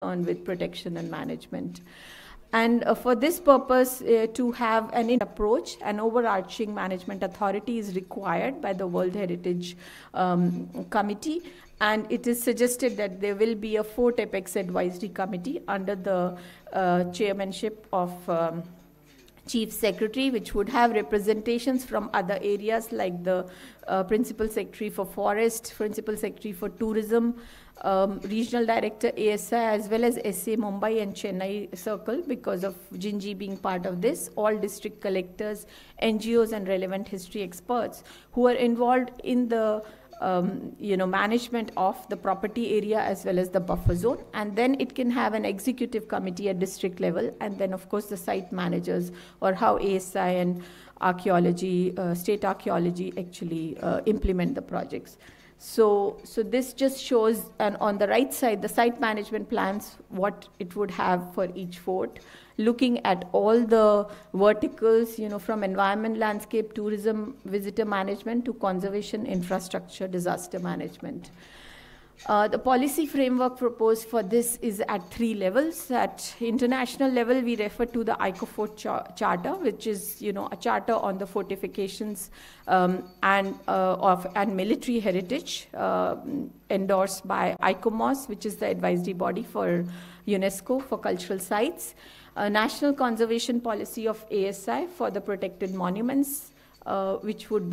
on with protection and management. And for this purpose, to have an approach, an overarching management authority is required by the World Heritage Committee. And it is suggested that there will be a Fort Apex Advisory Committee under the chairmanship of Chief Secretary, which would have representations from other areas like the Principal Secretary for Forest, Principal Secretary for Tourism, Regional Director ASI, as well as SA Mumbai and Chennai Circle, because of Jinji being part of this, all district collectors, NGOs and relevant history experts who are involved in the management of the property area as well as the buffer zone. And then it can have an executive committee at district level, and then of course the site managers, or how ASI and archaeology, state archaeology actually implement the projects. So this just shows, and on the right side, the site management plans, what it would have for each fort, looking at all the verticals, from environment, landscape, tourism, visitor management to conservation, infrastructure, disaster management. The policy framework proposed for this is at 3 levels. At international level, we refer to the ICOFORT Charter, which is, a charter on the fortifications and military heritage, endorsed by ICOMOS, which is the advisory body for UNESCO for cultural sites. A national conservation policy of ASI for the protected monuments, which would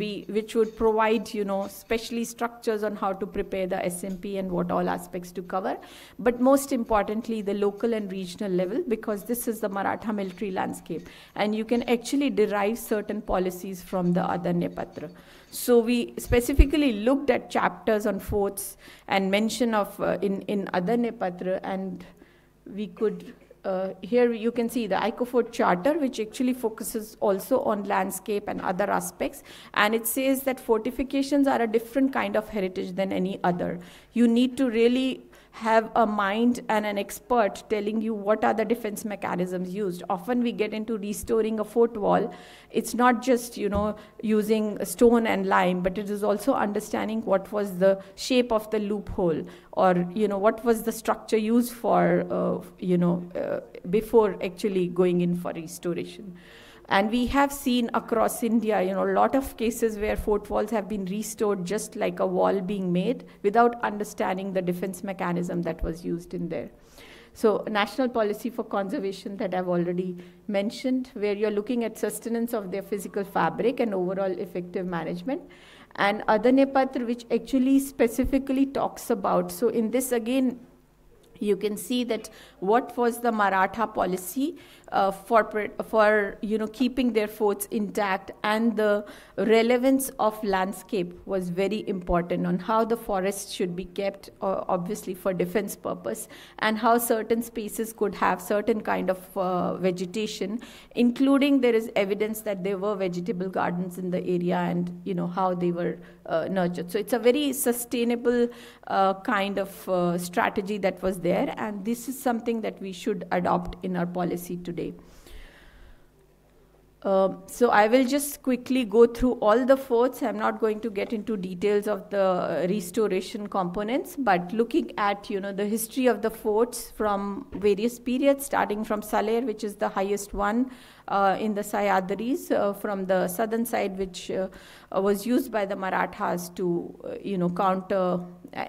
provide, especially structures on how to prepare the SMP and what all aspects to cover. But most importantly, the local and regional level, because this is the Maratha military landscape, and you can actually derive certain policies from the other Nepatra. So we specifically looked at chapters on forts and mention of in other Nepatra, and we could. Here you can see the ICOFORT Charter, which actually focuses also on landscape and other aspects. And it says that fortifications are a different kind of heritage than any other. You need to really have a mind and an expert telling you what are the defense mechanisms used. Often we get into restoring a fort wall. It's not just, using stone and lime, but it is also understanding what was the shape of the loophole, or, what was the structure used for, before actually going in for restoration. And we have seen across India, a lot of cases where fort walls have been restored just like a wall being made without understanding the defense mechanism that was used in there. So national policy for conservation that I've already mentioned, where you're looking at sustenance of their physical fabric and overall effective management. And other Nepatra, which actually specifically talks about, so in this again, you can see that what was the Maratha policy for keeping their forts intact, and the relevance of landscape was very important on how the forests should be kept, obviously for defense purpose, and how certain spaces could have certain kind of vegetation, including there is evidence that there were vegetable gardens in the area, and how they were nurtured. So it's a very sustainable kind of strategy that was there, and this is something that we should adopt in our policy today. So I will just quickly go through all the forts. I'm not going to get into details of the restoration components, but looking at, the history of the forts from various periods, starting from Saler, which is the highest one in the Sahyadris, from the southern side, which was used by the Marathas to, counter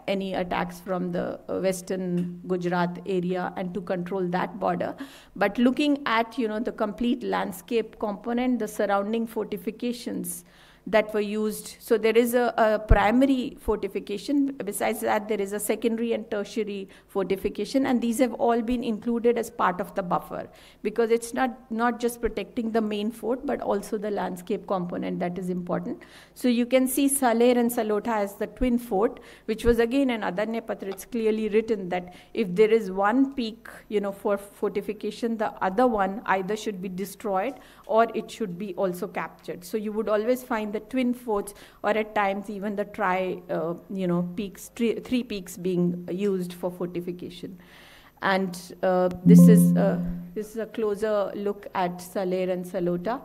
any attacks from the western Gujarat area and to control that border. But looking at, the complete landscape component, the surrounding fortifications that were used. So there is a primary fortification. Besides that, there is a secondary and tertiary fortification, and these have all been included as part of the buffer, because it's not just protecting the main fort, but also the landscape component that is important. So you can see Saler and Salota as the twin fort, which was again in Adanya Nepatra. It's clearly written that if there is one peak, for fortification, the other one either should be destroyed or it should be also captured. So you would always find the twin forts, or at times even the peaks, three peaks being used for fortification. And this is a closer look at Saler and Salota.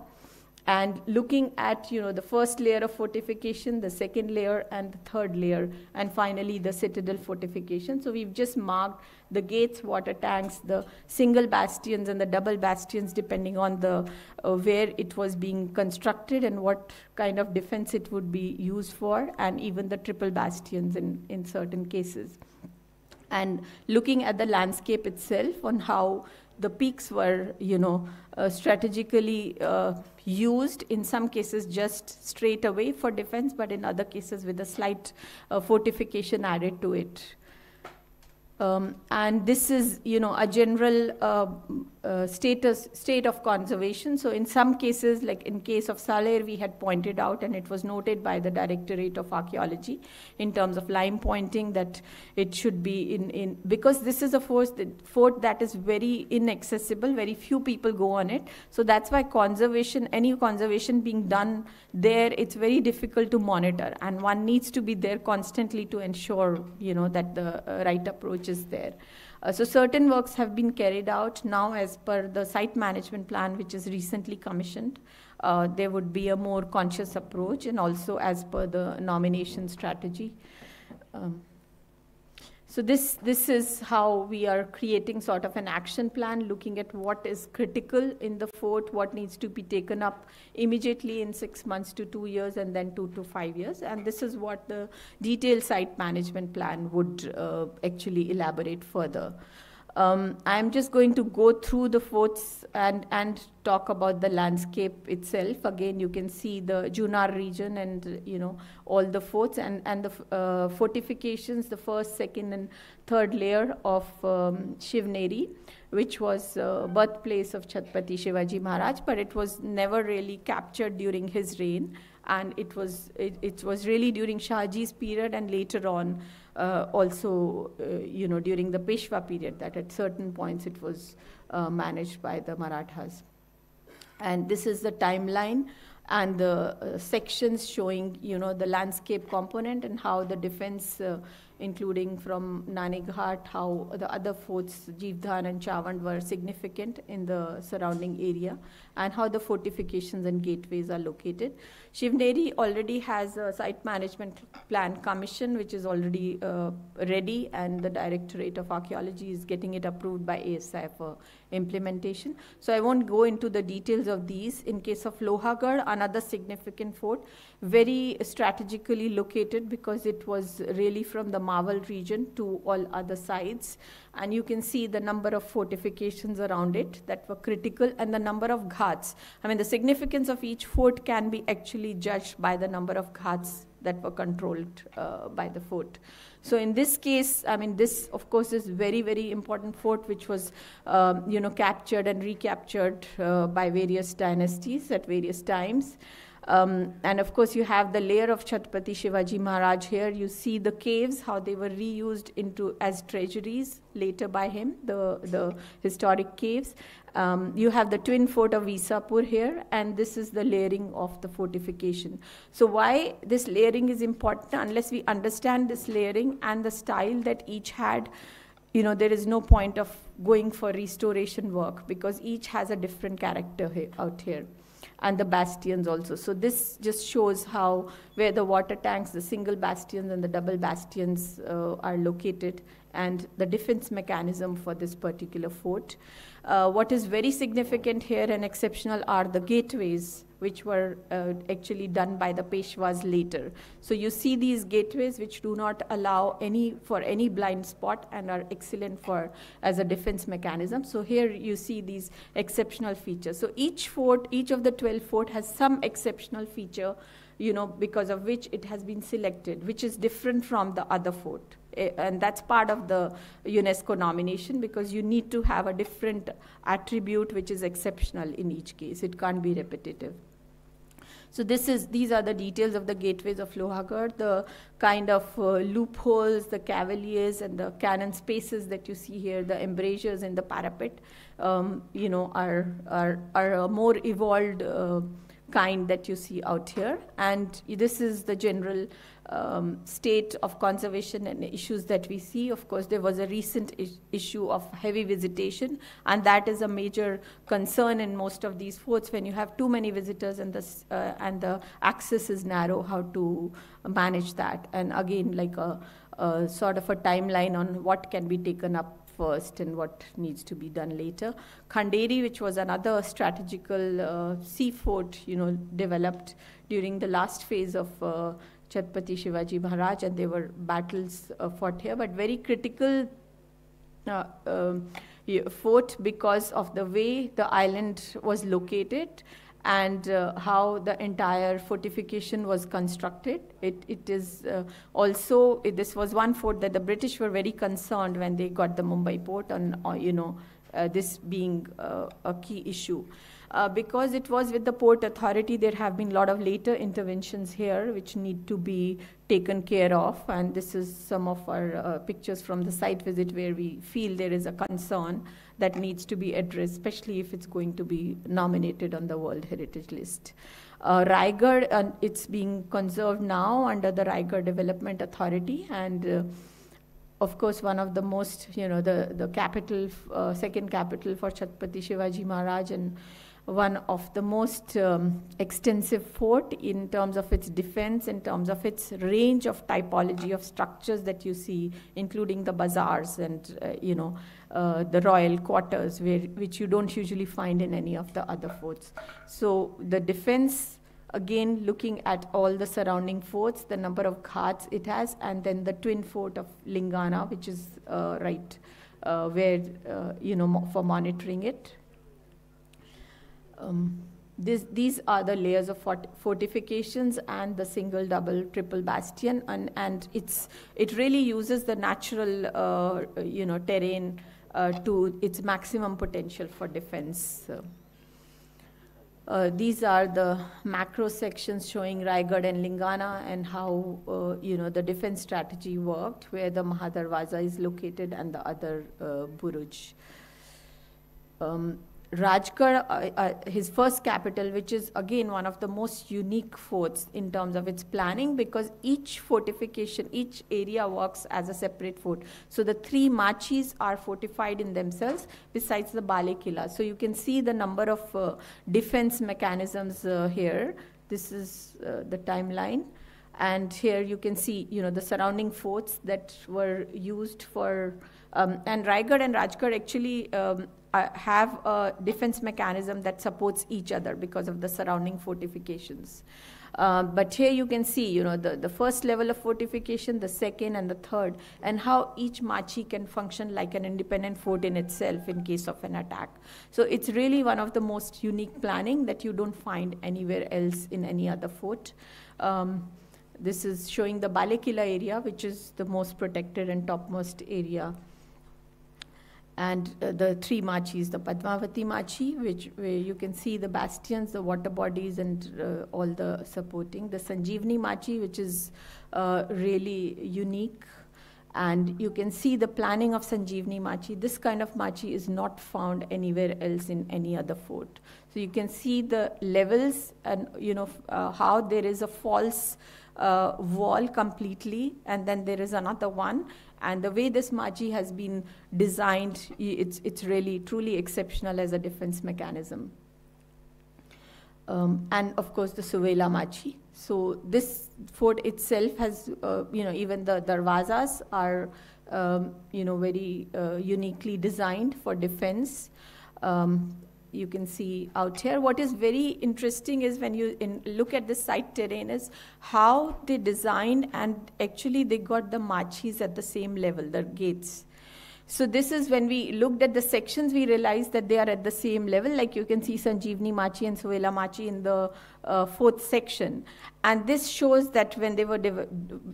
and looking at, the first layer of fortification, the second layer, and the third layer, and finally the citadel fortification. So we've just marked the gates, water tanks, the single bastions and the double bastions, depending on the where it was being constructed and what kind of defense it would be used for, and even the triple bastions in certain cases. And looking at the landscape itself, on how the peaks were, strategically used, in some cases just straight away for defense, but in other cases with a slight fortification added to it. And this is, a general state of conservation. So in some cases, like in case of Saler, we had pointed out, and it was noted by the Directorate of Archaeology in terms of line pointing, that it should be because this is a fort that is very inaccessible, very few people go on it. So that's why any conservation being done there, it's very difficult to monitor, and one needs to be there constantly to ensure, that the right approach is there. So certain works have been carried out now as per the site management plan, which is recently commissioned. There would be a more conscious approach, and also as per the nomination strategy. So this is how we are creating sort of an action plan, looking at what is critical in the fort, what needs to be taken up immediately in 6 months to 2 years, and then 2 to 5 years. And this is what the detailed site management plan would actually elaborate further. I'm just going to go through the forts and talk about the landscape itself. Again, you can see the Junar region and, all the forts and the fortifications, the first, second, and third layer of Shivneri, which was birthplace of Chhatrapati Shivaji Maharaj, but it was never really captured during his reign. And it was really during Shahji's period, and later on also, during the Peshwa period, that at certain points it was managed by the Marathas. And this is the timeline and the sections showing, the landscape component and how the defense, including from Nanighat, how the other forts, Jivdhan and Chavand, were significant in the surrounding area, and how the fortifications and gateways are located. Shivneri already has a site management plan commission, which is already ready, and the Directorate of Archaeology is getting it approved by ASI for implementation. So I won't go into the details of these. In case of Lohagarh, another significant fort, very strategically located, because it was really from the Mawal region to all other sides. And you can see the number of fortifications around it that were critical, and the number of ghats. I mean, the significance of each fort can be actually judged by the number of ghats that were controlled by the fort. So in this case, I mean, this, of course, is very, very important fort, which was, captured and recaptured by various dynasties at various times. And of course, you have the layer of Chhatrapati Shivaji Maharaj here. You see the caves, how they were reused as treasuries later by him, the historic caves. You have the twin fort of Visapur here, and this is the layering of the fortification. So why this layering is important? Unless we understand this layering and the style that each had, there is no point of going for restoration work, because each has a different character out here. And the bastions also. So this just shows where the water tanks, the single bastions and the double bastions are located, and the defense mechanism for this particular fort. What is very significant here and exceptional are the gateways, which were actually done by the Peshwas later. So you see these gateways, which do not allow for any blind spot, and are excellent as a defense mechanism. So here you see these exceptional features. So each of the 12 fort has some exceptional feature, because of which it has been selected, which is different from the other fort. And that's part of the UNESCO nomination, because you need to have a different attribute which is exceptional in each case. It can't be repetitive. So these are the details of the gateways of Lohagarh, the kind of loopholes, the cavaliers, and the cannon spaces that you see here, the embrasures in the parapet, are a more evolved kind that you see out here. And this is the general state of conservation and issues that we see. Of course, there was a recent issue of heavy visitation, and that is a major concern in most of these forts. When you have too many visitors and the access is narrow, how to manage that. And again, like a sort of a timeline on what can be taken up first and what needs to be done later. Khanderi, which was another strategical sea fort, developed during the last phase of Chhatrapati Shivaji Maharaj, and there were battles fought here, but very critical fort because of the way the island was located and how the entire fortification was constructed. It is also, this was one fort that the British were very concerned when they got the Mumbai port on, this being a key issue. Because it was with the Port Authority, there have been a lot of later interventions here which need to be taken care of. And this is some of our pictures from the site visit where we feel there is a concern that needs to be addressed, especially if it's going to be nominated on the World Heritage List. Raigad, it's being conserved now under the Raigad Development Authority. And of course, one of the most, the capital, second capital for Chhatrapati Shivaji Maharaj, and one of the most extensive fort in terms of its defense, in terms of its range of typology of structures that you see, including the bazaars and, the royal quarters, which you don't usually find in any of the other forts. So the defense, again, looking at all the surrounding forts, the number of ghats it has, and then the twin fort of Lingana, which is right where, for monitoring it. These are the layers of fortifications and the single, double, triple bastion, and it really uses the natural, terrain to its maximum potential for defense. These are the macro sections showing Raigad and Lingana and how, the defense strategy worked, where the Mahadarwaza is located and the other Buruj. Rajgarh, his first capital, which is again one of the most unique forts in terms of its planning, because each fortification, each area works as a separate fort. So the three machis are fortified in themselves besides the Bale Killa. So you can see the number of defense mechanisms here. This is the timeline. And here you can see, the surrounding forts that were used for, and Raigad and Rajgarh actually have a defense mechanism that supports each other because of the surrounding fortifications. But here you can see, the first level of fortification, the second and the third, and how each machi can function like an independent fort in itself in case of an attack. So it's really one of the most unique planning that you don't find anywhere else in any other fort. This is showing the Bale Killa area, which is the most protected and topmost area. And the three machis, the Padmavati machi, where you can see the bastions, the water bodies, and all the supporting. The Sanjeevani machi, which is really unique. And you can see the planning of Sanjeevani machi. This kind of machi is not found anywhere else in any other fort. So you can see the levels and, how there is a false wall completely, and then there is another one. And the way this machi has been designed, it's really truly exceptional as a defense mechanism. And of course the Suvela machi. So this fort itself has, even the darwazas are, very uniquely designed for defense. You can see out here. What is very interesting is when you look at the site terrain is how they designed, and actually they got the machis at the same level, the gates. So this is when we looked at the sections, we realized that they are at the same level. Like you can see Sanjeevani machi and Suvela machi in the fourth section. And this shows that when they were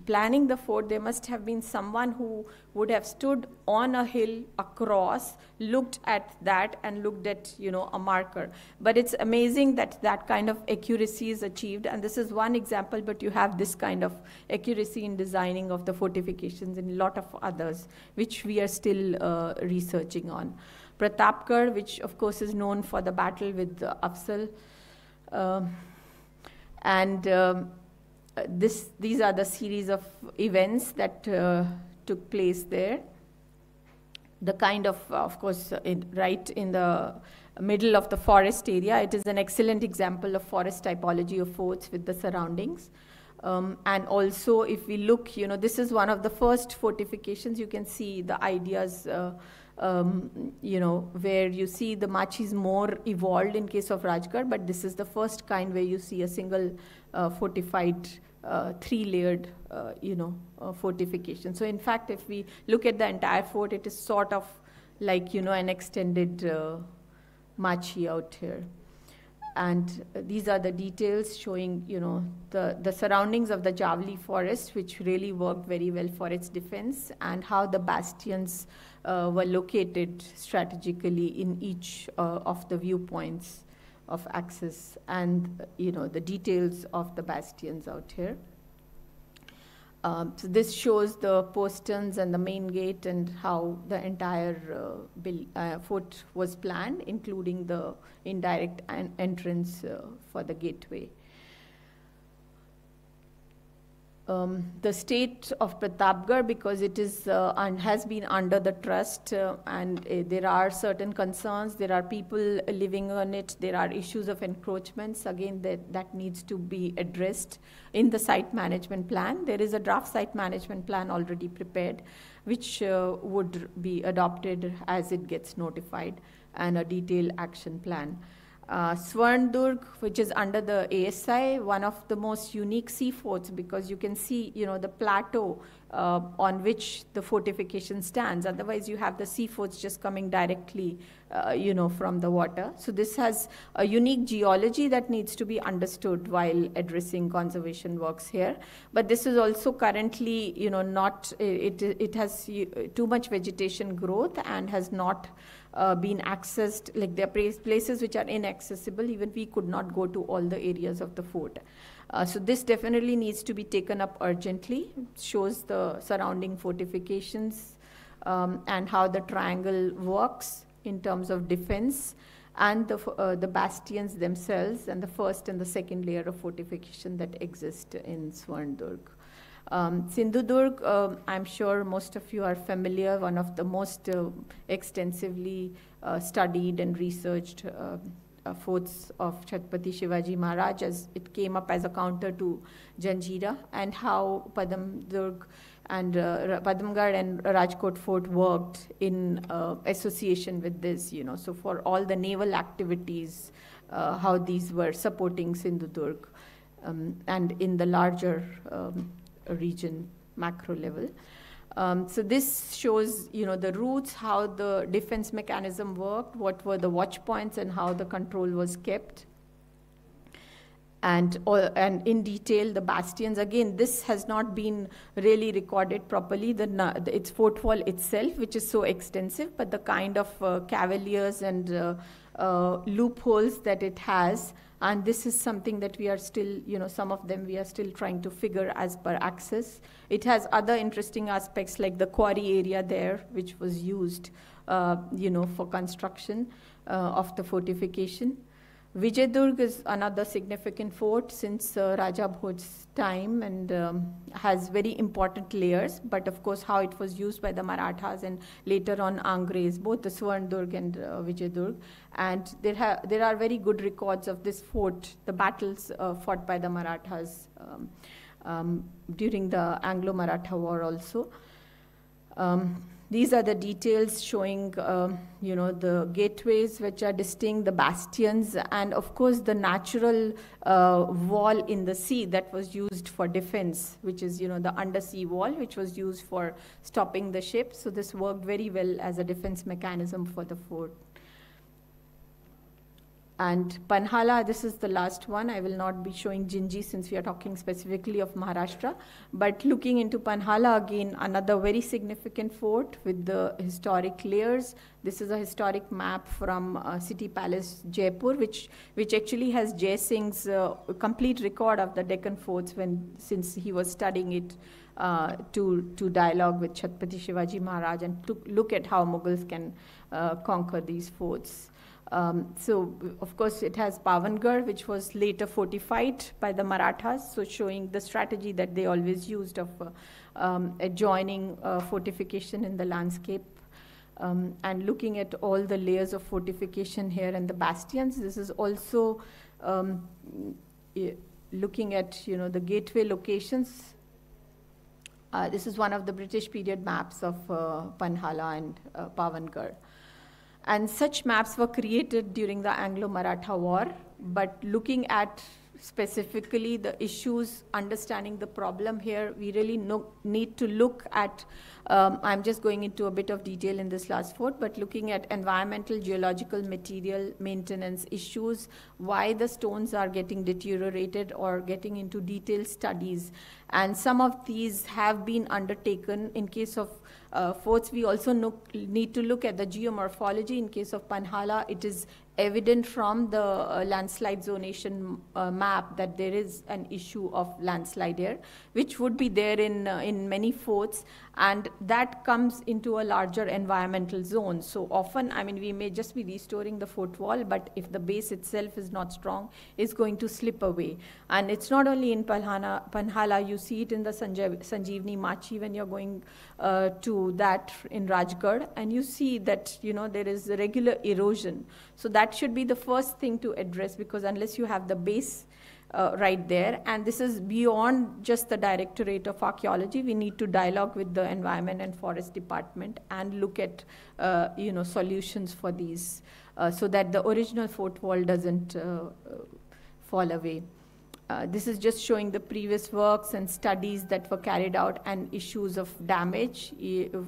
planning the fort, there must have been someone who would have stood on a hill across, looked at that and looked at, a marker. But it's amazing that that kind of accuracy is achieved. And this is one example, but you have this kind of accuracy in designing of the fortifications and a lot of others, which we are still researching on. Pratapgarh, which of course is known for the battle with Afzal. And these are the series of events that took place there. The kind of course, right in the middle of the forest area. It is an excellent example of forest typology of forts with the surroundings. And also, if we look, this is one of the first fortifications. You can see the ideas, where you see the machis more evolved in case of Rajgarh, but this is the first kind where you see a single fortified three-layered, fortification. So in fact, if we look at the entire fort, it is sort of like, an extended machi out here. And these are the details showing, the surroundings of the Javli forest, which really worked very well for its defense, and how the bastions were located strategically in each of the viewpoints of access, and the details of the bastions out here. So this shows the posterns and the main gate and how the entire fort was planned, including the indirect entrance for the gateway. The state of Pratapgarh, because it is and has been under the trust, and there are certain concerns, there are people living on it, there are issues of encroachments, again that needs to be addressed in the site management plan. There is a draft site management plan already prepared, which would be adopted as it gets notified, and a detailed action plan. Swarndurg, which is under the ASI, one of the most unique sea forts, because you can see, the plateau on which the fortification stands. Otherwise, you have the sea forts just coming directly, from the water. So this has a unique geology that needs to be understood while addressing conservation works here. But this is also currently, not, it has too much vegetation growth and has not been accessed. Like, there are places which are inaccessible. Even we could not go to all the areas of the fort. So this definitely needs to be taken up urgently. It shows the surrounding fortifications and how the triangle works in terms of defense, and the bastions themselves, and the first and the second layer of fortification that exist in Swarndurg. Sindhudurg, I'm sure most of you are familiar, one of the most extensively studied and researched forts of Chhatrapati Shivaji Maharaj, as it came up as a counter to Janjira, and how Padamgarh and Rajkot Fort worked in association with this, So for all the naval activities, how these were supporting Sindhudurg, and in the larger region, macro level. So this shows, the routes, how the defense mechanism worked, what were the watch points, and how the control was kept. And in detail, the bastions. Again, this has not been really recorded properly. Its fort wall itself, which is so extensive, but the kind of cavaliers and loopholes that it has. And this is something that we are still, some of them we are still trying to figure as per access. It has other interesting aspects, like the quarry area there, which was used, for construction of the fortification. Vijayadurg is another significant fort since Raja Bhoj's time, and has very important layers. But of course, how it was used by the Marathas and later on Angres, both the Swarndurg and Vijayadurg. And there are very good records of this fort, the battles fought by the Marathas during the Anglo-Maratha War also. These are the details showing, the gateways which are distinct, the bastions, and of course the natural wall in the sea that was used for defense, which is, the undersea wall, which was used for stopping the ships. So this worked very well as a defense mechanism for the fort. And Panhala, this is the last one. I will not be showing Jinji since we are talking specifically of Maharashtra. But looking into Panhala, again, another very significant fort with the historic layers. This is a historic map from City Palace, Jaipur, which actually has Jai Singh's complete record of the Deccan forts since he was studying it to dialogue with Chhatrapati Shivaji Maharaj, and to look at how Mughals can conquer these forts. So, of course, it has Pavangarh, which was later fortified by the Marathas, so showing the strategy that they always used of adjoining fortification in the landscape. And looking at all the layers of fortification here and the bastions, this is also looking at, the gateway locations. This is one of the British period maps of Panhala and Pavangarh. And such maps were created during the Anglo-Maratha War, but looking at specifically the issues, understanding the problem here, we really need to look at, I'm just going into a bit of detail in this last fort, but looking at environmental, geological, material maintenance issues, why the stones are getting deteriorated or getting into detailed studies. And some of these have been undertaken. In case of forts, we also need to look at the geomorphology. In case of Panhala, it is evident from the landslide zonation map that there is an issue of landslide here, which would be there in many forts, and that comes into a larger environmental zone. So often, we may just be restoring the fort wall, but if the base itself is not strong, it's going to slip away. And it's not only in Panhala, you see it in the Sanjeevani Machi when you're going to that in Rajgarh, and you see that, there is regular erosion. So that should be the first thing to address, because unless you have the base right there, and this is beyond just the Directorate of Archaeology, we need to dialogue with the Environment and Forest Department and look at, solutions for these so that the original fort wall doesn't fall away. This is just showing the previous works and studies that were carried out and issues of damage,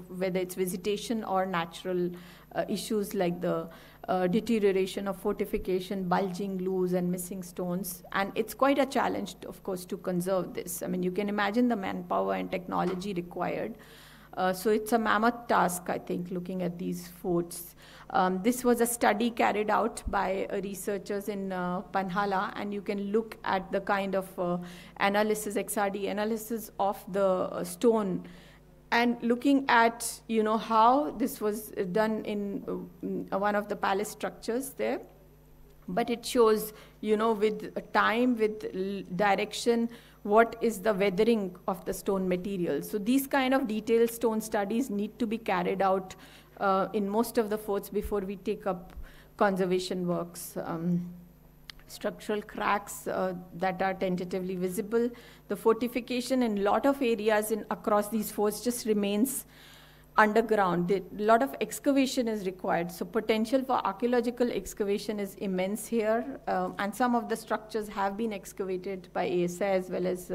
whether it's vegetation or natural issues like the deterioration of fortification, bulging, loose, and missing stones. And it's quite a challenge, of course, to conserve this. You can imagine the manpower and technology required. So it's a mammoth task, I think, looking at these forts. This was a study carried out by researchers in Panhala, and you can look at the kind of analysis, XRD analysis of the stone, and looking at, how this was done in one of the palace structures there. But it shows, with time, with direction, what is the weathering of the stone material. So these kind of detailed stone studies need to be carried out in most of the forts before we take up conservation works. Structural cracks that are tentatively visible. The fortification in a lot of areas across these forts just remains underground. A lot of excavation is required. So potential for archaeological excavation is immense here. And some of the structures have been excavated by ASI as well as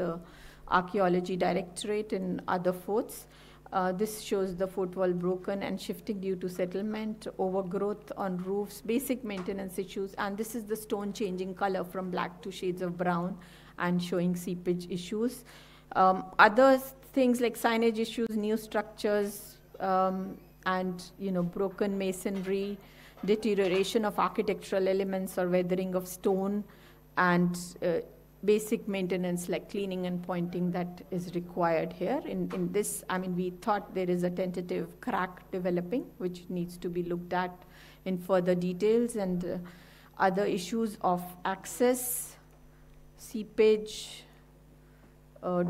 Archaeology Directorate in other forts. This shows the fort wall broken and shifting due to settlement, overgrowth on roofs, basic maintenance issues, and this is the stone changing color from black to shades of brown and showing seepage issues. Other things like signage issues, new structures, and broken masonry, deterioration of architectural elements or weathering of stone, and basic maintenance like cleaning and pointing that is required here. In this, we thought there is a tentative crack developing, which needs to be looked at in further details, and other issues of access, seepage,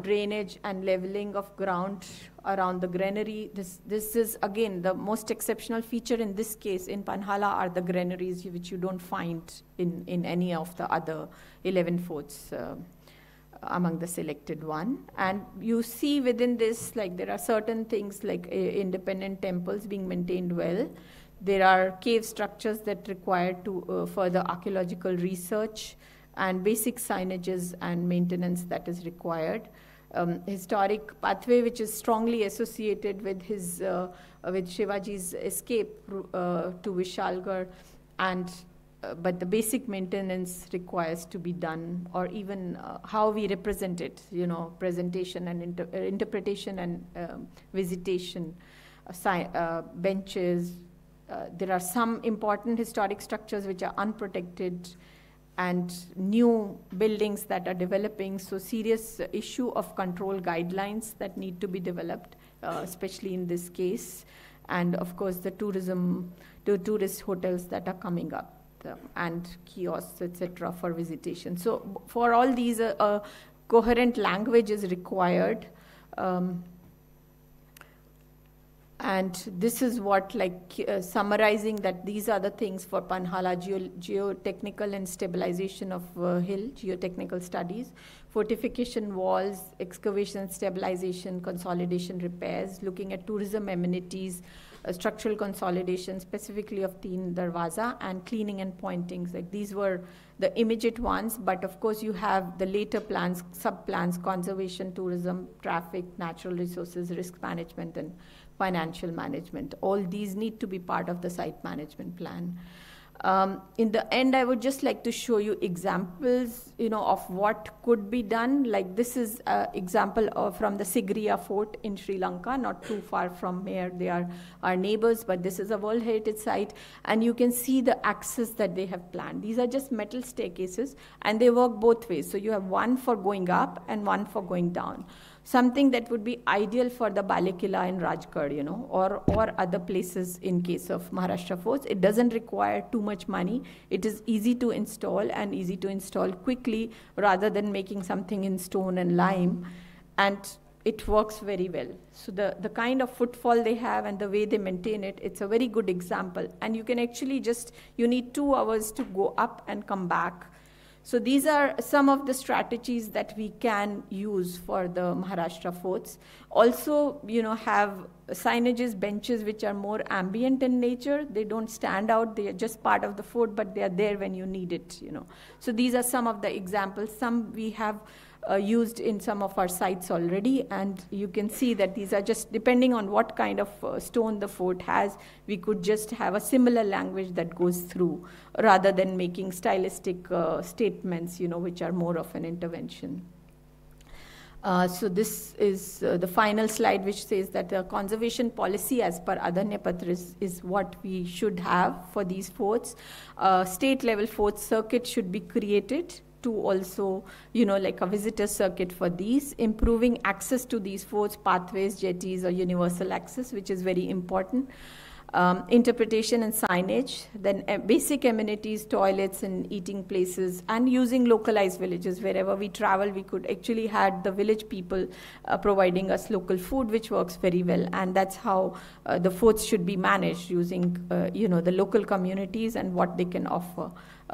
drainage and leveling of ground around the granary. This is again the most exceptional feature in this case in Panhala are the granaries, which you don't find in any of the other 11 forts among the selected one. And you see within this, like there are certain things like independent temples being maintained well. There are cave structures that require to further archaeological research, and basic signages and maintenance that is required. Historic pathway, which is strongly associated with his with Shivaji's escape to Vishalgarh, and but the basic maintenance requires to be done, or even how we represent it, presentation and interpretation and visitation, benches. There are some important historic structures which are unprotected, and new buildings that are developing. So serious issue of control guidelines that need to be developed, especially in this case. And of course, the tourist hotels that are coming up. and kiosks, etc., for visitation. So for all these, coherent language is required. And this is what, summarizing that these are the things for Panhala: geotechnical and stabilization of hill, geotechnical studies, fortification walls, excavation, stabilization, consolidation, repairs, looking at tourism amenities, structural consolidation, specifically of Teen Darwaza, and cleaning and pointings. Like these were the immediate ones, but of course you have the later plans, sub-plans: conservation, tourism, traffic, natural resources, risk management, and financial management. All these need to be part of the site management plan. In the end, I would just like to show you examples, of what could be done. Like this is an example from the Sigiriya Fort in Sri Lanka, not too far from here. They are our neighbors, but this is a World Heritage Site, and you can see the access that they have planned. These are just metal staircases, and they work both ways. So you have one for going up and one for going down. Something that would be ideal for the Balekila in Rajgarh, or other places in case of Maharashtra forts. It doesn't require too much money. It is easy to install and easy to install quickly rather than making something in stone and lime. And it works very well. So the kind of footfall they have and the way they maintain it, it's a very good example. And you can actually you need 2 hours to go up and come back. So these are some of the strategies that we can use for the Maharashtra forts. Also, have signages, benches which are more ambient in nature. They don't stand out. They are just part of the fort, but they are there when you need it, So these are some of the examples. Some we have used in some of our sites already, and you can see that these are just depending on what kind of stone the fort has. We could just have a similar language that goes through rather than making stylistic statements, which are more of an intervention. So this is the final slide, which says that the conservation policy as per Adanya Patra is what we should have for these forts. State level fort circuit should be created to also, like a visitor circuit for these, improving access to these forts, pathways, jetties, or universal access, which is very important. Interpretation and signage, then basic amenities, toilets and eating places, and using localized villages. Wherever we travel, we could actually have the village people providing us local food, which works very well. And that's how the forts should be managed, using the local communities and what they can offer.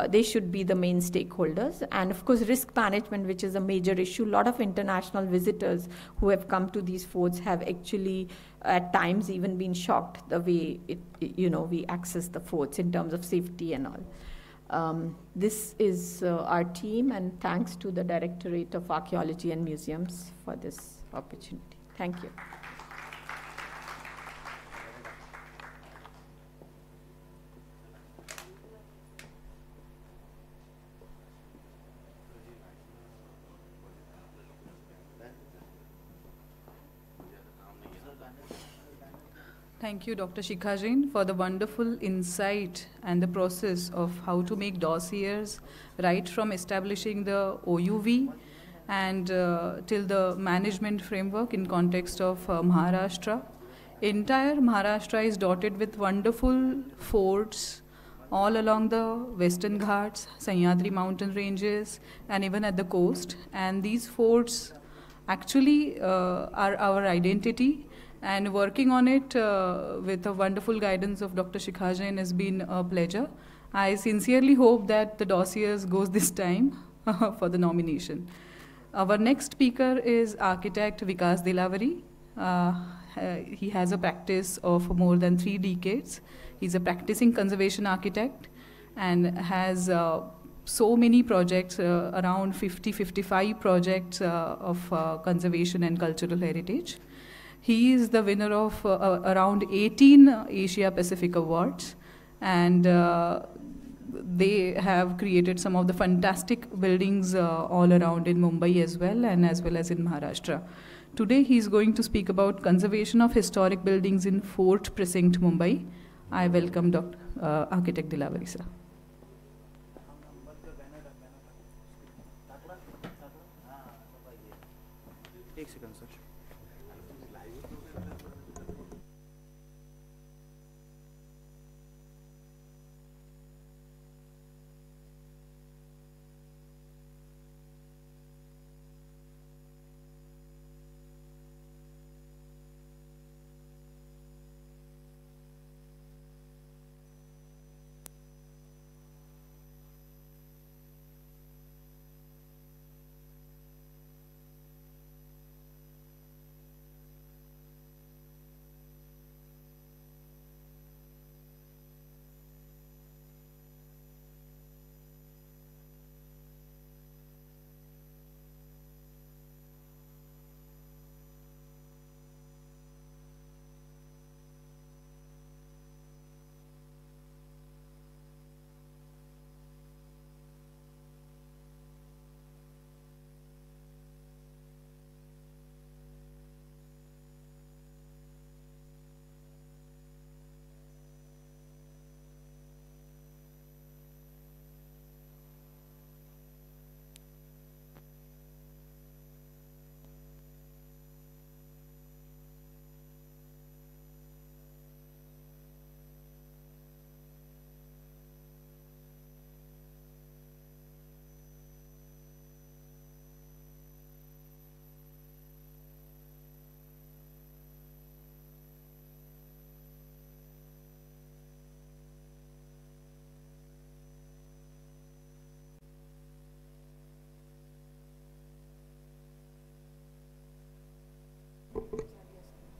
They should be the main stakeholders. And of course, risk management, which is a major issue. A lot of international visitors who have come to these forts have actually at times even been shocked the way we access the forts in terms of safety and all. This is our team, and thanks to the Directorate of Archaeology and Museums for this opportunity. Thank you. Thank you, Dr. Shikha Jain, for the wonderful insight and the process of how to make dossiers, right from establishing the OUV and till the management framework in context of Maharashtra. Entire Maharashtra is dotted with wonderful forts all along the Western Ghats, Sahyadri mountain ranges, and even at the coast. And these forts actually are our identity. And working on it with the wonderful guidance of Dr. Shikha Jain has been a pleasure. I sincerely hope that the dossiers goes this time for the nomination. Our next speaker is architect Vikas Dilavari. He has a practice of more than 3 decades. He's a practicing conservation architect and has so many projects, around 55 projects of conservation and cultural heritage. He is the winner of around 18 Asia Pacific Awards, and they have created some of the fantastic buildings all around in Mumbai as well in Maharashtra. Today he is going to speak about conservation of historic buildings in Fort Precinct, Mumbai. I welcome Dr. Architect Dilavari sir.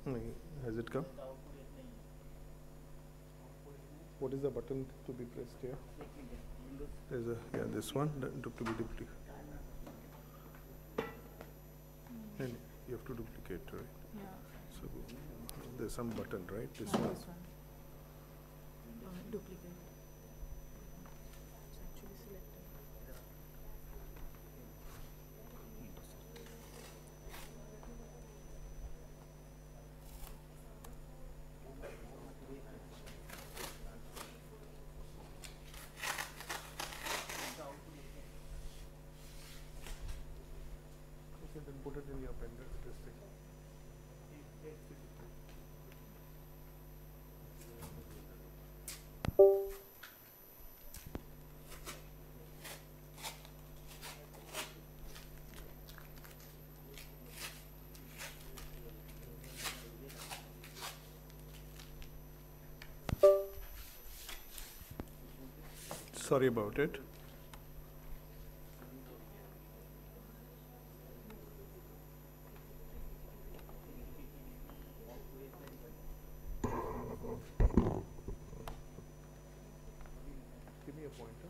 Has it come? What is the button to be pressed here? There's this one to be duplicated. And you have to duplicate, right? Yeah. So there's some button, right? This Not one. this one. Duplicate. It's actually selected. Okay, then put it in your appendix, this thing. Sorry about it. Give me a pointer.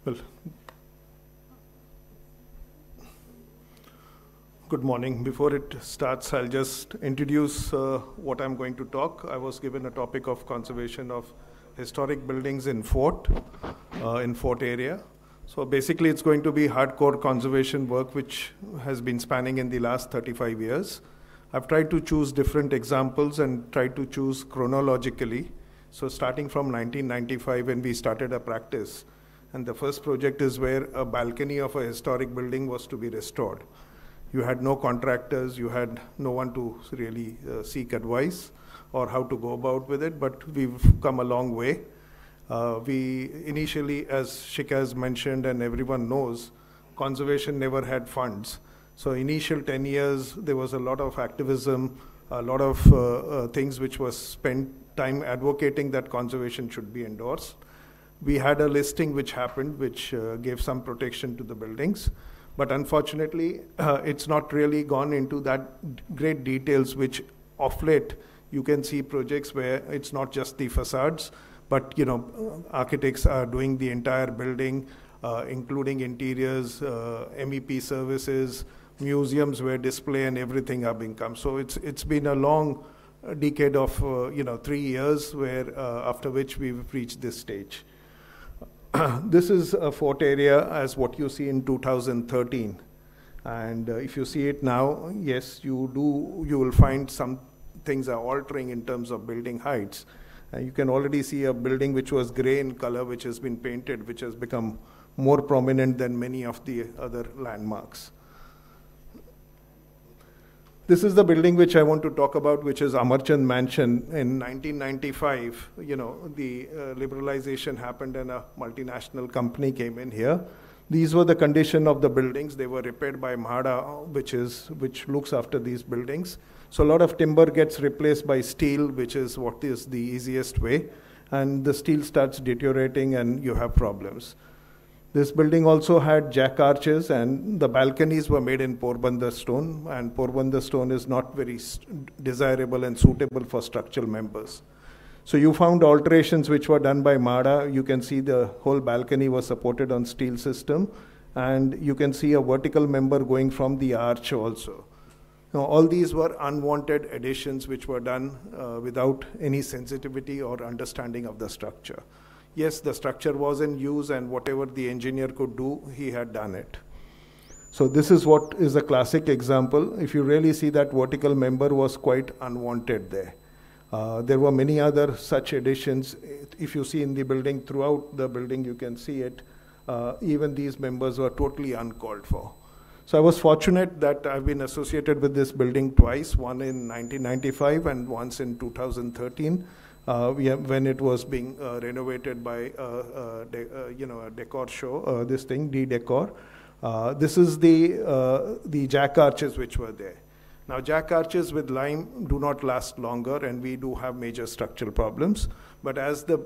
Well, good morning. Before it starts, I'll just introduce what I'm going to talk. I was given a topic of conservation of historic buildings in fort area. So basically, it's going to be hardcore conservation work, which has been spanning in the last 35 years. I've tried to choose different examples and tried to choose chronologically. So starting from 1995, when we started a practice, and the first project is where a balcony of a historic building was to be restored. You had no contractors, you had no one to really seek advice or how to go about with it, but we've come a long way. We initially, as Shika has mentioned and everyone knows, conservation never had funds. So initial 10 years, there was a lot of activism, a lot of things which was spent time advocating that conservation should be endorsed. We had a listing which happened, which gave some protection to the buildings. But unfortunately, it's not really gone into that great details, which of late you can see projects where it's not just the facades, but architects are doing the entire building, including interiors, MEP services, museums where display and everything are being come. So it's been a long decade of 3 years, where after which we've reached this stage. This is a fort area as what you see in 2013. And if you see it now, yes, you will find some things are altering in terms of building heights. You can already see a building which was gray in color, which has been painted, which has become more prominent than many of the other landmarks. This is the building which I want to talk about, which is Amarchand Mansion. In 1995, the liberalization happened and a multinational company came in here. These were the condition of the buildings. They were repaired by Maharashtra, which looks after these buildings. So a lot of timber gets replaced by steel, which is what is the easiest way. And the steel starts deteriorating and you have problems. This building also had jack arches, and the balconies were made in Porbandar stone, and Porbandar stone is not very desirable and suitable for structural members. So you found alterations which were done by MADA. You can see the whole balcony was supported on steel system, and you can see a vertical member going from the arch also. Now, all these were unwanted additions which were done without any sensitivity or understanding of the structure. Yes, the structure was in use, and whatever the engineer could do, he had done it. So this is what is a classic example. If you really see, that vertical member was quite unwanted there. There were many other such additions. If you see in the building, throughout the building, you can see it. Even these members were totally uncalled for. So I was fortunate that I've been associated with this building twice, one in 1995 and once in 2013. When it was being renovated by a decor show, D-Decor. This is the jack arches which were there. Now, jack arches with lime do not last longer, and we do have major structural problems. But as the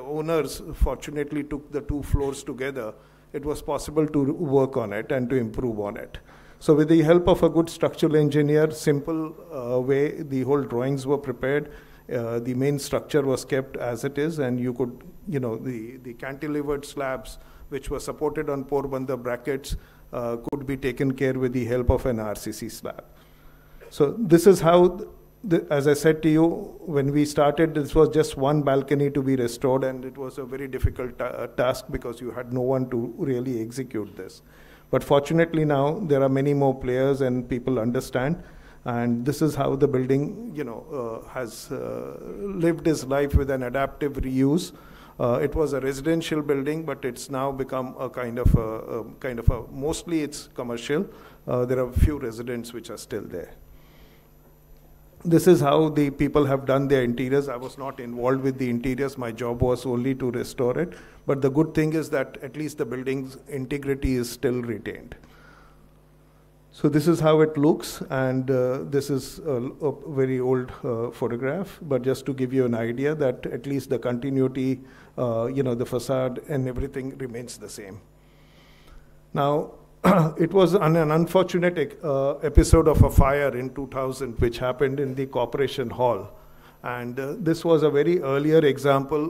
owners fortunately took the two floors together, it was possible to work on it and to improve on it. So with the help of a good structural engineer, simple way, the whole drawings were prepared. The main structure was kept as it is, and you could, the cantilevered slabs which were supported on Porbandar brackets could be taken care with the help of an RCC slab. So this is how, as I said to you, when we started, this was just one balcony to be restored, and it was a very difficult task because you had no one to really execute this. But fortunately now, there are many more players and people understand, and this is how the building, has lived its life with an adaptive reuse. It was a residential building, but it's now become a kind of a mostly it's commercial. There are a few residents which are still there. This is how the people have done their interiors. I was not involved with the interiors. My job was only to restore it. But the good thing is that at least the building's integrity is still retained. So this is how it looks, and this is a very old photograph, but just to give you an idea that at least the continuity, the facade and everything remains the same. Now, it was an unfortunate episode of a fire in 2000 which happened in the Corporation Hall. And this was a very earlier example,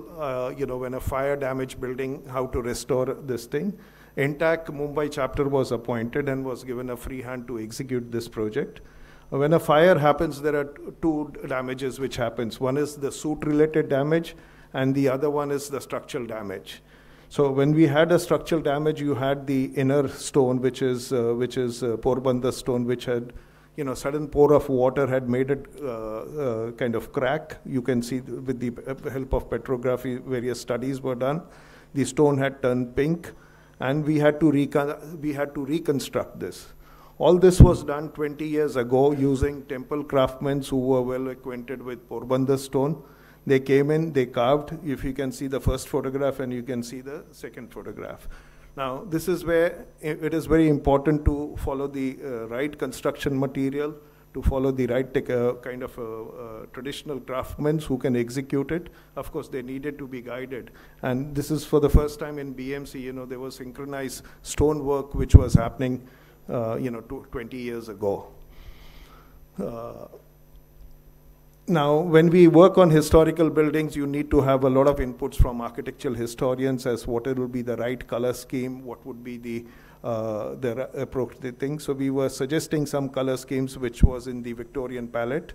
when a fire damaged building, how to restore this thing. NTAC Mumbai chapter was appointed and was given a free hand to execute this project. When a fire happens, there are two damages which happens. One is the suit-related damage, and the other one is the structural damage. So when we had a structural damage, you had the inner stone, which is Porbandar stone, which had, sudden pour of water had made it kind of crack. You can see with the help of petrography, various studies were done. The stone had turned pink, and we had to reconstruct this. All this was done 20 years ago using temple craftsmen who were well acquainted with Porbandar stone. They came in, they carved. If you can see the first photograph and you can see the second photograph. Now, this is where it is very important to follow the right construction material, to follow the right kind of traditional craftsmen who can execute it. Of course, they needed to be guided. And this is for the first time in BMC, there was synchronized stonework which was happening, 20 years ago. Now, when we work on historical buildings, you need to have a lot of inputs from architectural historians as what it will be the right color scheme, what would be the appropriate thing. So we were suggesting some color schemes which was in the Victorian palette.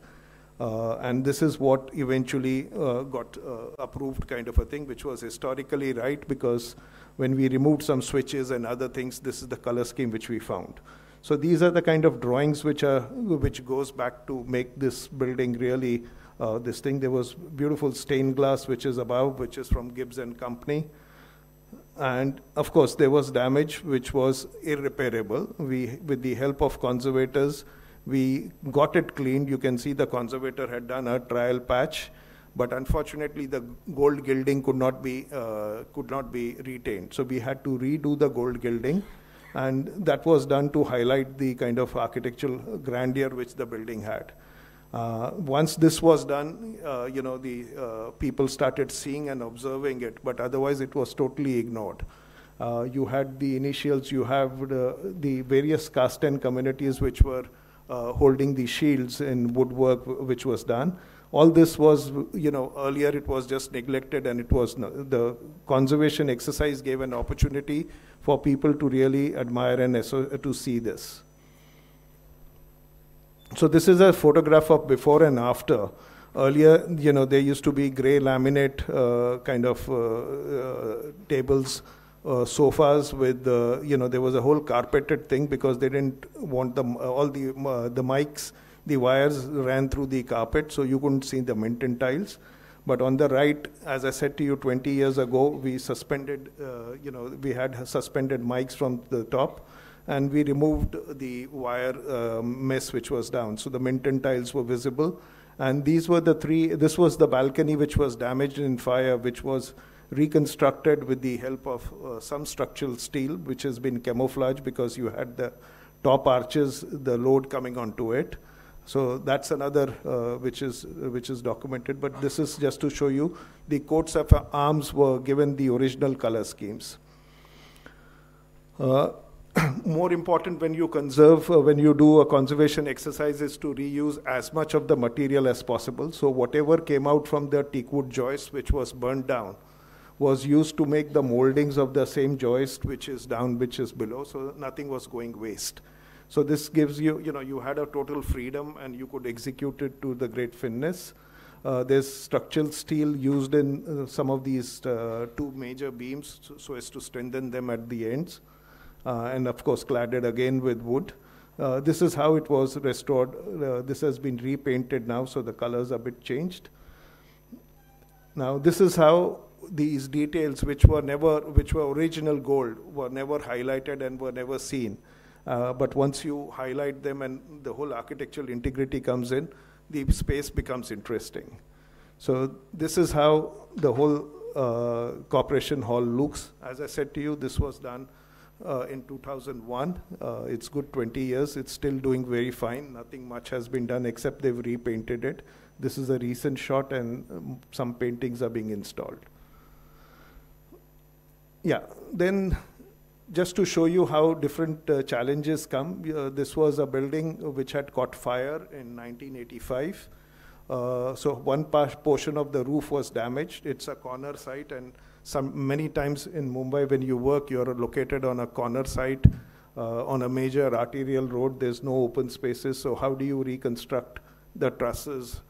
And this is what eventually got approved kind of a thing, which was historically right, because when we removed some switches and other things, this is the color scheme which we found. So these are the kind of drawings which goes back to make this building really this thing. There was beautiful stained glass which is above, which is from Gibbs and Company. And of course, there was damage which was irreparable. With the help of conservators, we got it cleaned. You can see the conservator had done a trial patch, but unfortunately the gold gilding could not be retained. So we had to redo the gold gilding. And that was done to highlight the kind of architectural grandeur which the building had. Once this was done, the people started seeing and observing it, but otherwise it was totally ignored. You had the initials, you have the various caste and communities which were holding the shields in woodwork which was done. All this was, earlier it was just neglected, and it was the conservation exercise gave an opportunity for people to really admire and to see this. So this is a photograph of before and after. Earlier, there used to be gray laminate kind of tables, sofas with, there was a whole carpeted thing because they didn't want all the mics. The wires ran through the carpet, so you couldn't see the Minton tiles. But on the right, as I said to you 20 years ago, we suspended, we had suspended mics from the top, and we removed the wire mess which was down. So the Minton tiles were visible. And these were the this was the balcony which was damaged in fire, which was reconstructed with the help of some structural steel, which has been camouflaged because you had the top arches, the load coming onto it. So that's another which is documented, but this is just to show you the coats of arms were given the original color schemes. More important when you conserve, when you do a conservation exercise, is to reuse as much of the material as possible. So whatever came out from the teak wood joist, which was burned down, was used to make the moldings of the same joist, which is down, which is below, so nothing was going waste. So this gives you, you had a total freedom and you could execute it to the great fineness. There's structural steel used in some of these two major beams so as to strengthen them at the ends. And of course cladded again with wood. This is how it was restored. This has been repainted now, so the colors are a bit changed. Now this is how these details, which were original gold, were never highlighted and were never seen. But once you highlight them and the whole architectural integrity comes in, the space becomes interesting. So this is how the whole Corporation Hall looks. As I said to you, this was done in 2001. It's good 20 years. It's still doing very fine. Nothing much has been done except they've repainted it. This is a recent shot and some paintings are being installed. Yeah, then just to show you how different challenges come, this was a building which had caught fire in 1985. So one portion of the roof was damaged. It's a corner site, and many times in Mumbai when you work, you're located on a corner site on a major arterial road. There's no open spaces, so how do you reconstruct the trusses?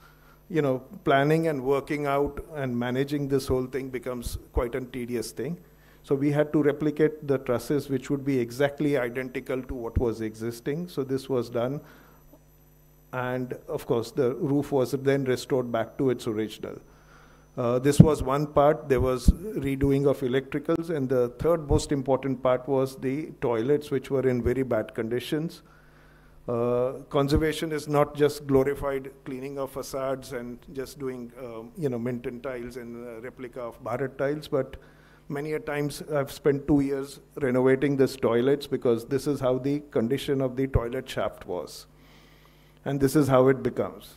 Planning and working out and managing this whole thing becomes quite a tedious thing. So we had to replicate the trusses which would be exactly identical to what was existing. So this was done. And of course, the roof was then restored back to its original. This was one part. There was redoing of electricals. And the third most important part was the toilets, which were in very bad conditions. Conservation is not just glorified cleaning of facades and just doing Minton tiles and replica of Bharat tiles, but many a times I've spent 2 years renovating these toilets because this is how the condition of the toilet shaft was. And this is how it becomes.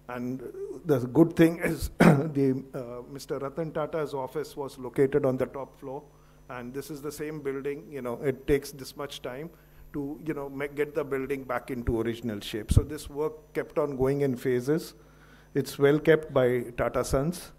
And the good thing is Mr. Ratan Tata's office was located on the top floor. And this is the same building. It takes this much time to get the building back into original shape. So this work kept on going in phases. It's well kept by Tata Sons.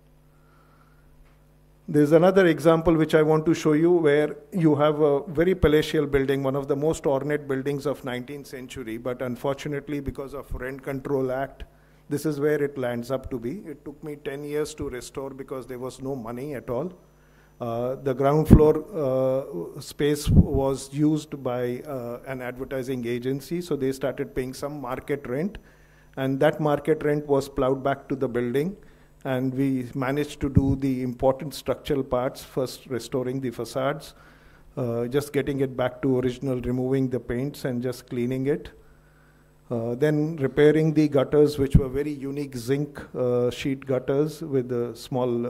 There's another example which I want to show you where you have a very palatial building, one of the most ornate buildings of 19th century, but unfortunately because of Rent Control Act, this is where it lands up to be. It took me 10 years to restore because there was no money at all. The ground floor space was used by an advertising agency, so they started paying some market rent, and that market rent was plowed back to the building. And we managed to do the important structural parts, first restoring the facades, just getting it back to original, removing the paints and just cleaning it. Then repairing the gutters, which were very unique zinc sheet gutters with small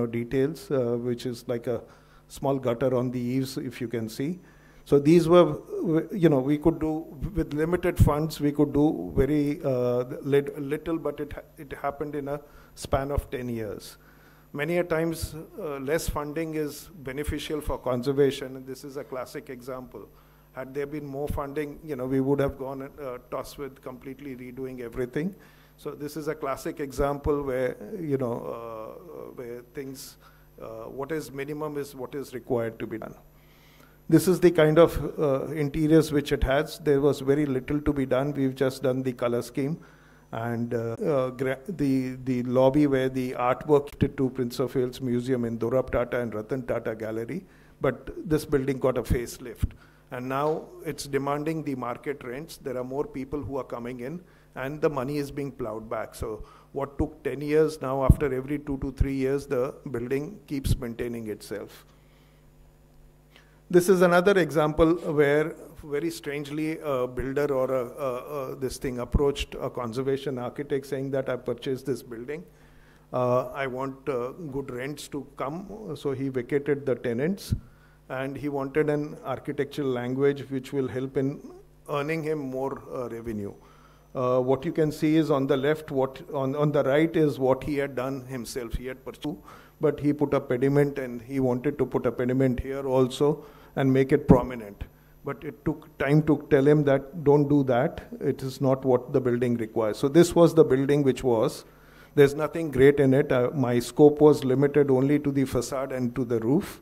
details, which is like a small gutter on the eaves, if you can see. So these were, we could do, with limited funds, we could do very little, but it happened in a span of 10 years. Many a times, less funding is beneficial for conservation, and this is a classic example. Had there been more funding, we would have gone toss with completely redoing everything. So this is a classic example where, where things, what is minimum is what is required to be done. This is the kind of interiors which it has. There was very little to be done. We've just done the color scheme. And the lobby where the artwork to Prince of Wales Museum in Dorab Tata and Ratan Tata Gallery. But this building got a facelift. And now it's demanding the market rents. There are more people who are coming in, and the money is being plowed back. So what took 10 years, now after every 2 to 3 years, the building keeps maintaining itself. This is another example where very strangely a builder or this thing approached a conservation architect saying that I purchased this building. I want good rents to come. So he vacated the tenants and he wanted an architectural language which will help in earning him more revenue. What you can see is on the left, on the right is what he had done himself. He had pursued, but he put a pediment, and he wanted to put a pediment here also and make it prominent. But it took time to tell him that don't do that. It is not what the building requires. So this was the building which was. There's nothing great in it. My scope was limited only to the facade and to the roof.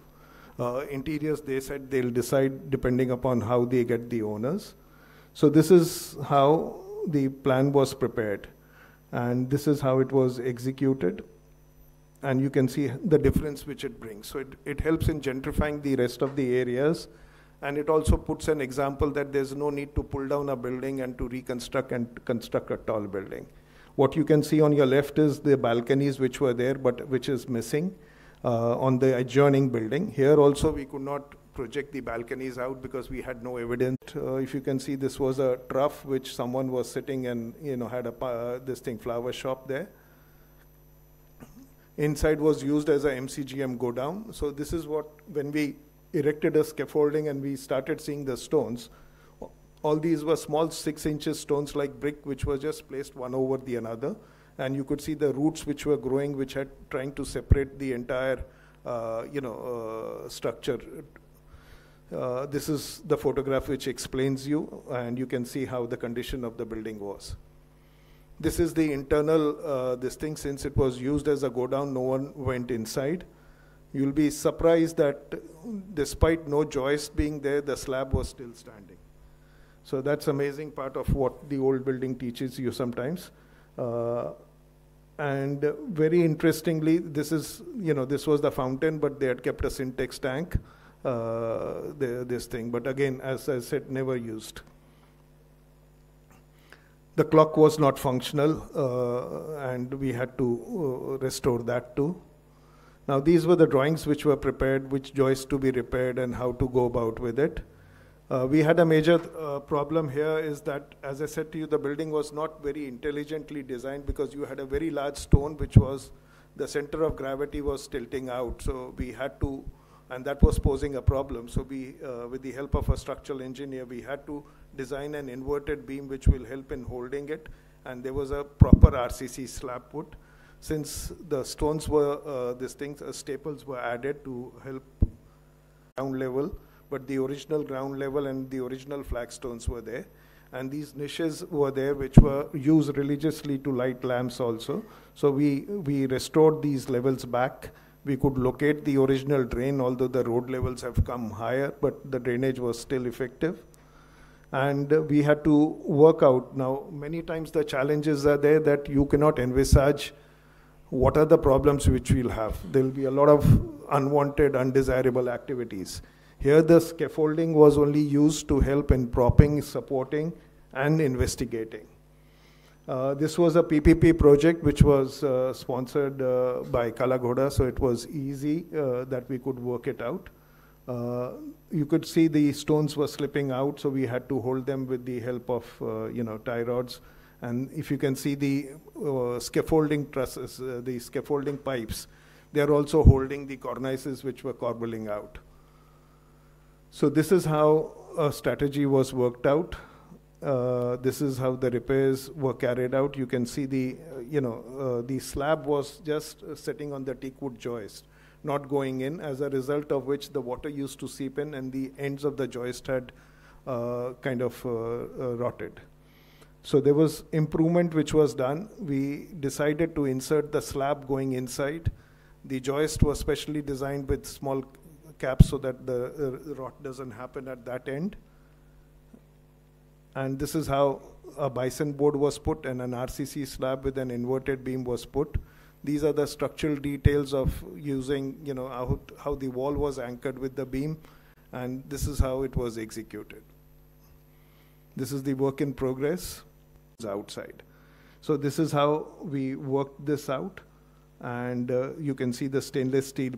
Interiors, they said they'll decide depending upon how they get the owners. So this is how the plan was prepared, and this is how it was executed. And you can see the difference which it brings. So it helps in gentrifying the rest of the areas, and it also puts an example that there's no need to pull down a building and to reconstruct and construct a tall building. What you can see on your left is the balconies which were there, but which is missing on the adjoining building. Here also we could not project the balconies out because we had no evidence. If you can see, this was a trough which someone was sitting and had a flower shop there. Inside was used as a MCGM go down. So this is what, when we erected a scaffolding and we started seeing the stones, all these were small 6-inch stones like brick, which were just placed one over the another. And you could see the roots which were growing, which had trying to separate the entire, structure. This is the photograph which explains you, and you can see how the condition of the building was. This is the internal, since it was used as a go down, no one went inside. You'll be surprised that despite no joist being there, the slab was still standing. So that's amazing part of what the old building teaches you sometimes. And very interestingly, this is, this was the fountain, but they had kept a syntax tank, this thing. But again, as I said, never used. The clock was not functional, and we had to restore that too. Now, these were the drawings which were prepared, which joists to be repaired and how to go about with it. We had a major problem here is that, as I said to you, the building was not very intelligently designed because you had a very large stone which was, the center of gravity was tilting out. So we had to, and that was posing a problem. So we, with the help of a structural engineer, we had to design an inverted beam which will help in holding it. And there was a proper RCC slab put. Since the stones were, staples were added to help ground level, but the original ground level and the original flagstones were there. And these niches were there which were used religiously to light lamps also. So we restored these levels back. We could locate the original drain, although the road levels have come higher, but the drainage was still effective. And we had to work out. Now, many times the challenges are there that you cannot envisage what are the problems which we'll have. There'll be a lot of unwanted, undesirable activities. Here the scaffolding was only used to help in propping, supporting, and investigating. This was a PPP project which was sponsored by Kalagoda, so it was easy that we could work it out. You could see the stones were slipping out, so we had to hold them with the help of tie rods. And if you can see the scaffolding trusses, the scaffolding pipes, they are also holding the cornices which were corbelling out. So this is how a strategy was worked out. This is how the repairs were carried out. You can see the, the slab was just sitting on the teakwood joist, not going in, as a result of which the water used to seep in and the ends of the joist had rotted. So there was improvement which was done. We decided to insert the slab going inside. The joist was specially designed with small caps so that the rot doesn't happen at that end. And this is how a bison board was put and an RCC slab with an inverted beam was put. These are the structural details of using, how the wall was anchored with the beam, and this is how it was executed. This is the work in progress outside. So this is how we worked this out, and you can see the stainless steel